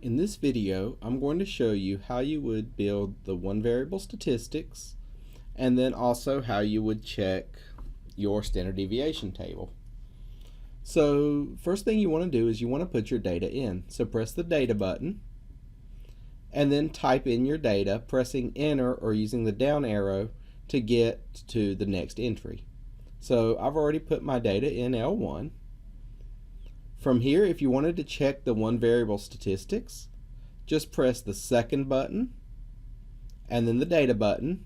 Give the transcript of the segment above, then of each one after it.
In this video, I'm going to show you how you would build the one variable statistics and then also how you would check your standard deviation table. So first thing you want to do is you want to put your data in. So press the data button and then type in your data, pressing enter or using the down arrow to get to the next entry. So I've already put my data in L1. From here, if you wanted to check the one variable statistics, just press the second button and then the data button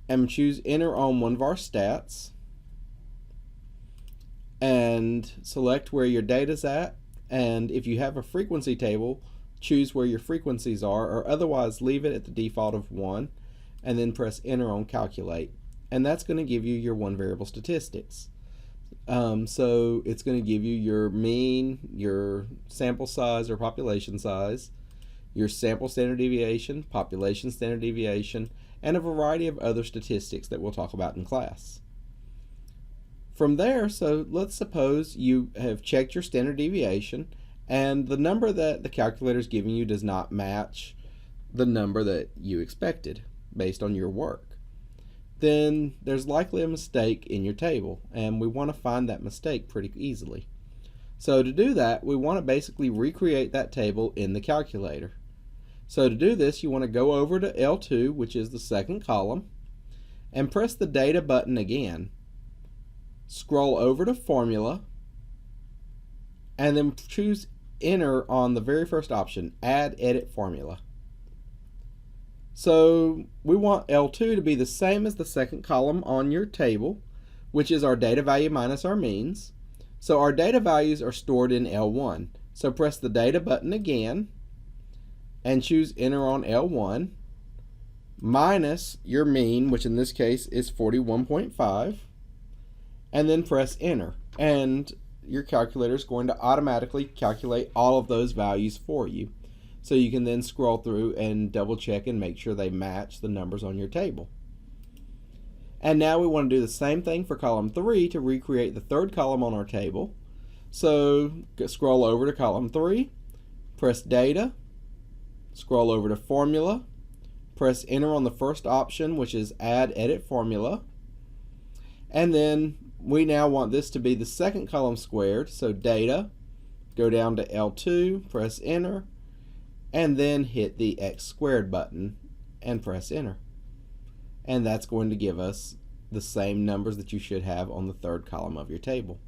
and choose enter on one of our stats and select where your data's at, and if you have a frequency table, choose where your frequencies are, or otherwise leave it at the default of 1 and then press enter on calculate, and that's going to give you your one variable statistics. So it's going to give you your mean, your sample size or population size, your sample standard deviation, population standard deviation, and a variety of other statistics that we'll talk about in class. From there, so let's suppose you have checked your standard deviation and the number that the calculator is giving you does not match the number that you expected based on your work. Then there's likely a mistake in your table, and we want to find that mistake pretty easily. So to do that, we want to basically recreate that table in the calculator. So to do this, you want to go over to L2, which is the second column, and press the data button again. Scroll over to formula, and then choose enter on the very first option, add edit formula. So we want L2 to be the same as the second column on your table, which is our data value minus our means. So our data values are stored in L1. So press the data button again and choose enter on L1 minus your mean, which in this case is 41.5, and then press enter. And your calculator is going to automatically calculate all of those values for you. So you can then scroll through and double check and make sure they match the numbers on your table. And now we want to do the same thing for column 3 to recreate the third column on our table. So scroll over to column 3, press data, scroll over to formula, press enter on the first option, which is add edit formula, and then we now want this to be the second column squared. So data, go down to L2, press enter, and then hit the X squared button and press enter. And that's going to give us the same numbers that you should have on the third column of your table.